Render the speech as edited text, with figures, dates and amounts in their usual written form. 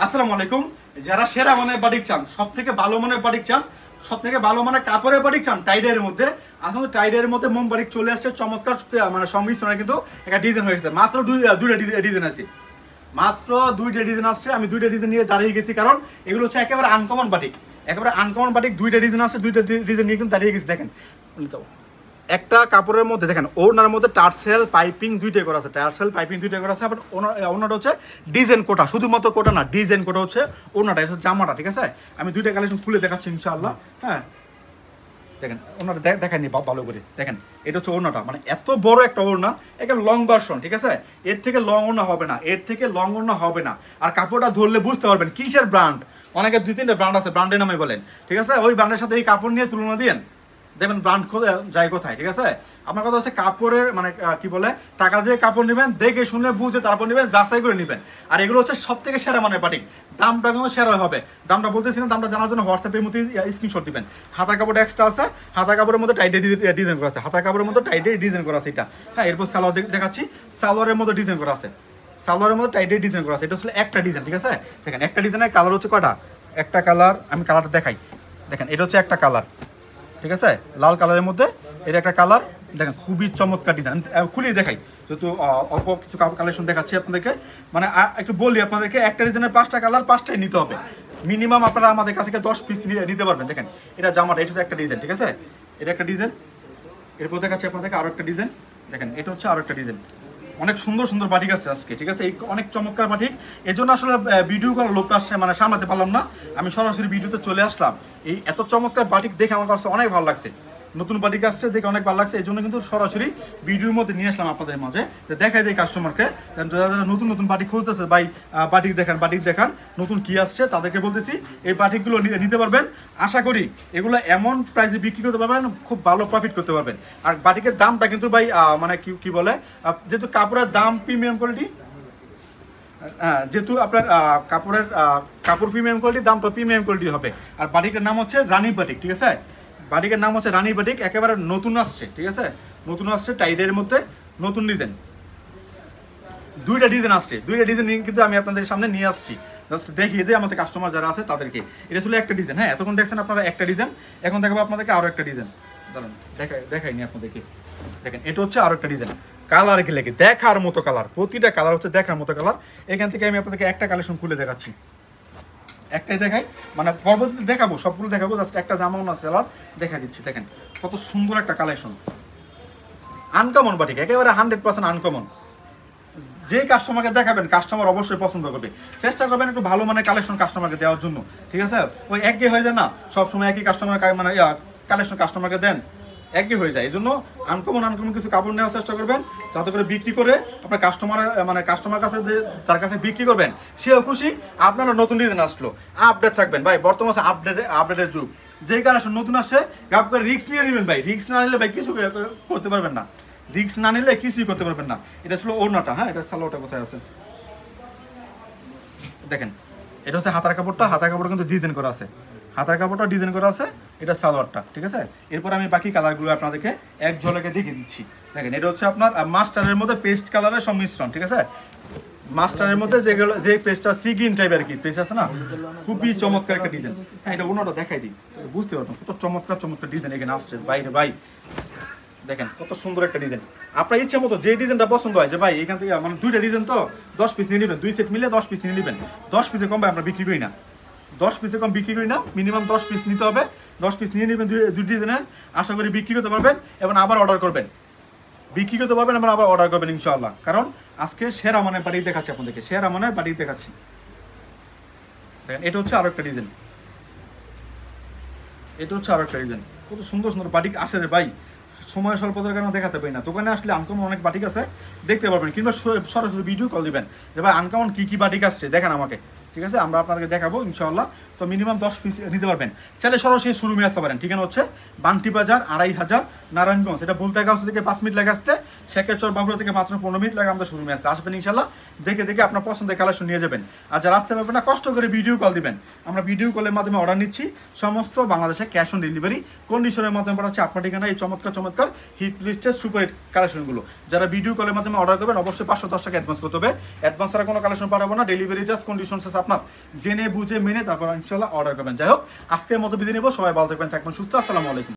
আসসালামু আলাইকুম। যারা সেরা মানের বাটিক চান, সব থেকে ভালো মানের বাটিক চান, সব থেকে ভালো মানের কাপড়ের বাটিক চান টাইডের মধ্যে, আসলে টাইডের মধ্যে মোম বাটিক চলে আসছে চমৎকার মানে সংমিশ্রণে কিন্তু একটা ডিজাইন হয়ে গেছে। মাত্র দুইটা ডিজাইন আছে, মাত্র দুইটা ডিজাইন আসছে। আমি দুইটা ডিজাইন নিয়ে দাঁড়িয়ে গেছি, কারণ এগুলো হচ্ছে একেবারে আনকমন বাটিক, একেবারে আনকমন বাটিক। দুইটা ডিজাইন আছে, দুইটা ডিজাইন নিয়ে কিন্তু দাঁড়িয়ে গেছি। দেখেন একটা কাপড়ের মধ্যে দেখেন ওনার মধ্যে টার্সেল পাইপিং দুইটাই করা আছে, টার্সেল পাইপিং দুইটাই করা আছে। আবার ওনাটা হচ্ছে ডিজাইন কোটা, শুধুমাত্র কোটা না, ডিজাইন কোটা হচ্ছে ওনাটা, এটা হচ্ছে জামাটা। ঠিক আছে, আমি দুইটা কালেকশন খুলে দেখাচ্ছি ইনশাআল্লাহ। হ্যাঁ দেখেন ওনাটা দেখায়নি ভালো করে, দেখেন এটা হচ্ছে ওড়নাটা, মানে এত বড় একটা ওড়না, একটা লং ভার্সন। ঠিক আছে, এর থেকে লং ওড়না হবে না, এর থেকে লং ওড়না হবে না। আর কাপড়টা ধরলে বুঝতে পারবেন কিসের ব্র্যান্ড। অনেকের দুই তিনটা ব্র্যান্ড আছে, ব্র্যান্ডের নামে বলেন। ঠিক আছে, ওই ব্র্যান্ডের সাথে এই কাপড় নিয়ে তুলনা দিন, দেখবেন ব্র্যান্ড যায় কোথায়। ঠিক আছে, আপনার কথা হচ্ছে কাপড়ের মানে কি বলে, টাকা দিয়ে কাপড় নেবেন, দেখে শুনে বুঝে তারপর নেবেন, যাচাই করে নেবেন। আর এগুলো হচ্ছে সব থেকে সেরা মানের বাটিক, দামটা কিন্তু সেরা হবে। দামটা বলতেছি না, দামটা জানার জন্য হোয়াটসঅ্যাপের মধ্যে স্ক্রিনশট দিবেন। হাতার কাপড় এক্সট্রা আছে, হাতার কাপড়ের মধ্যে টাইটে ডিজাইন করা আছে, হাতার কাপড়ের মধ্যে টাইটে ডিজাইন করা আছে এটা। হ্যাঁ, এরপর সালোয়ার দেখাচ্ছি, সালোয়ারের মধ্যে ডিজাইন করা আছে, সালোয়ারের মধ্যে টাইটে ডিজাইন করা আছে। এটা হচ্ছে একটা ডিজাইন। ঠিক আছে, দেখেন একটা ডিজাইনের কালার হচ্ছে কয়টা, একটা কালার, আমি কালারটা দেখাই। দেখেন এটা হচ্ছে একটা কালার, ঠিক আছে, লাল কালারের মধ্যে এটা একটা কালার। দেখেন খুবই চমৎকার ডিজাইন, খুলিয়ে দেখাই যেহেতু অল্প কিছু কালেকশন দেখাচ্ছি আপনাদেরকে। মানে একটু বলি আপনাদেরকে, একটা ডিজাইনের 5টা কালার, 5টাই নিতে হবে মিনিমাম। আপনারা আমাদের কাছ থেকে 10 পিস নিতে পারবেন। দেখেন এটা জামাটা, এটা হচ্ছে একটা ডিজাইন। ঠিক আছে, এটা একটা ডিজাইন। এরপর দেখাচ্ছি আপনাদেরকে আরও একটা ডিজাইন। দেখেন এটা হচ্ছে আরও একটা ডিজাইন। অনেক সুন্দর সুন্দর বাটিক আছে আজকে। ঠিক আছে, এই অনেক চমৎকার বাটিক, এই জন্য আসলে ভিডিও করার লোকটা আসছে, মানে সামলাতে পারলাম না, আমি সরাসরি ভিডিওতে চলে আসলাম। এই এত চমৎকার বাটিক দেখে আমার কাছে অনেক ভালো লাগছে, নতুন বাটিক আসছে দেখে অনেক ভালো লাগছে, এই জন্য কিন্তু সরাসরি ভিডিওর মধ্যে নিয়ে আসলাম আপনাদের মাঝে, দেখাই দিই কাস্টমারকে। যারা নতুন নতুন বাটিক খুঁজতেছে, ভাই বাটিক দেখান নতুন কি আসছে, তাদেরকে বলতেছি এই বাটিকগুলো নিতে পারবেন। আশা করি এগুলো এমন প্রাইসে বিক্রি করতে পারবেন, খুব ভালো প্রফিট করতে পারবেন। আর বাটিকের দামটা কিন্তু ভাই মানে কি বলে, যেহেতু কাপড়ের দাম প্রিমিয়াম কোয়ালিটি, যেহেতু আপনার কাপড় প্রিমিয়াম কোয়ালিটি, দামটা প্রিমিয়াম কোয়ালিটি হবে। আর বাটিকের নাম হচ্ছে রানী বাটিক। ঠিক আছে, বাটিকের নাম হচ্ছে রানী বাটিক, একেবারে নতুন আসছে। ঠিক আছে, নতুন আসছে, টাইডের মধ্যে নতুন ডিজাইন, দুইটা ডিজাইন আসছে, দুইটা ডিজাইন কিন্তু আমি আপনাদের সামনে নিয়ে আসছি, জাস্ট দেখিয়ে দিই আমাদের কাস্টমার যারা আছে তাদেরকে। এটা ছিল একটা ডিজাইন। হ্যাঁ, এতক্ষণ দেখছেন আপনারা একটা ডিজাইন, এখন দেখাবো আপনাদেরকে আরও একটা ডিজাইন। দাঁড়ান দেখাইনি আপনাদেরকে। দেখেন এটা হচ্ছে আরও একটা ডিজাইন, কালার কি লেগে দেখার মতো কালার, প্রতিটা কালার হচ্ছে দেখার মতো কালার। এখান থেকে আমি আপনাদেরকে একটা কালেকশন খুলে দেখাচ্ছি, একটাই দেখাই, মানে পরবর্তীতে দেখাবো, সবগুলো দেখাবো, জাস্ট একটা জামা না সেলার দেখা দিচ্ছি। দেখেন কত সুন্দর একটা কালেকশন, আনকমন বাটিক, একেবারে 100% আনকমন। যে কাস্টমারকে দেখাবেন কাস্টমার অবশ্যই পছন্দ করবে। চেষ্টা করবেন একটু ভালো মানের কালেকশন কাস্টমারকে দেওয়ার জন্য। ঠিক আছে, ওই একই হয়ে যায় না, সবসময় একই কাস্টমার মানে কালেকশন কাস্টমারকে দেন, একই হয়ে যায়। এই জন্য আনকমন কিছু কাপড় নেওয়ার চেষ্টা করবেন, যাতে করে বিক্রি করে আপনার কাস্টমার কাছে যার কাছে বিক্রি করবেন সেও খুশি, আপনারা নতুন ডিজাইন আসলো আপডেট থাকবেন। ভাই বর্তমানে আপডেটের যুগ, যেই কালেকশন নতুন আসছে গাপ করে রিস্ক নিয়ে নেবেন ভাই, রিস্ক না নিলে ভাই কিছু করতে পারবেন না, রিস্ক না নিলে কিছুই করতে পারবেন না। এটা ছিল ওড়নাটা। হ্যাঁ, এটা সালোয়ারটা কোথায় আছে দেখেন, এটা হচ্ছে হাতার কাপড়টা, হাতার কাপড়টা কিন্তু ডিজাইন করা আছে, হাতার কাপড়টা ডিজাইন করা আছে, এটা সালোয়ারটা। ঠিক আছে, এরপর আমি বাকি কালারগুলো আপনাদেরকে এক ঝলকে দেখিয়ে দিচ্ছি। দেখেন এটা হচ্ছে আপনার মাস্টারের মধ্যে পেস্ট কালারের সংমিশ্রণ। ঠিক আছে, মাস্টারের মধ্যে যে পেস্টটা সি গ্রিন টাইপের কি পেস্ট আছে না, খুবই চমৎকার একটা ডিজাইন। হ্যাঁ, এটা ওনাটা দেখাই দিই, বুঝতে পারবেন কত চমৎকার ডিজাইন এখানে আসছে। বাইরে ভাই দেখেন কত সুন্দর একটা ডিজাইন, আপনার ইচ্ছে মতো যে ডিজাইনটা পছন্দ হয়, যে ভাই এখান থেকে মানে দুইটা ডিজাইন তো 10 পিস নিয়ে নেবেন, 2 সেট মিলে 10 পিস নিয়ে নেবেন। 10 পিসে কম ভাই আমরা বিক্রি করি না, 10 পিসে কম বিক্রি করি না, মিনিমাম 10 পিস নিতে হবে। 10 পিস নিয়ে নেবেন দুই ডিজাইনের, আশা করি বিক্রি করতে পারবেন এবং আবার অর্ডার করবেন, বিক্রি করতে পারবেন এবং আবার অর্ডার করবেন ইনশাআল্লাহ। কারণ আজকে সেরা মানের বাটিক দেখাচ্ছি আপনাদেরকে, সেরা মানের বাটিক দেখাচ্ছি। দেখেন এটা হচ্ছে আরো একটা ডিজাইন, এটা হচ্ছে আরো একটা ডিজাইন। কত সুন্দর সুন্দর বাটিক আসে রে ভাই, সময় স্বল্পতার কারণে দেখাতে পারি না। দোকানে আসলে আনকমন অনেক বাটিক আছে, দেখতে পারবেন, কিংবা সরাসরি ভিডিও কল দিবেন যে ভাই আনকমন কী বাটিক আসছে দেখেন আমাকে। ঠিক আছে, আমরা আপনাদেরকে দেখাবো ইনশাআল্লাহ। তো মিনিমাম 10 পিস নিতে পারবেন, চাইলে সরাসরি শোরুমে আসতে পারেন। ঠিকানা হচ্ছে বান্টি বাজার 2500 নারায়ণগঞ্জ। এটা বুলতাগাঁও থেকে 5 মিনিট লাগে আসতে, শেখেরচর বাবুরা থেকে মাত্র 15 মিনিট লাগে আমাদের শোরুমে আসতে। আসবেন ইনশাআল্লাহ, দেখে আপনার পছন্দের কালেকশন নিয়ে যাবেন। আর যারা আসতে পারবেন না, কষ্ট করে ভিডিও কল দিবেন, আমরা ভিডিও কলের মাধ্যমে অর্ডার নিচ্ছি। সমস্ত বাংলাদেশে ক্যাশ অন ডেলিভারি কন্ডিশনের মাধ্যমে পাঠাচ্ছি আপনার ঠিকানা এই চমৎকার হিট লিস্টের সুপার হিট কালেকশনগুলো। যারা ভিডিও কলের মাধ্যমে অর্ডার করবেন অবশ্যই 510 টাকা অ্যাডভান্স করতে হবে। অ্যাডভান্স ছাড়া কোনো কালেকশন পাঠাবো না, ডেলিভারি চার্জ কন্ডিশনসে আপনার জেনে বুঝে মেনে তারপর ইনশাল্লাহ অর্ডার করবেন। যাই হোক, আজকের মতো বিদায় নেবো, সবাই ভালো থাকবেন, থাকবেন সুস্থ, আসসালামু আলাইকুম।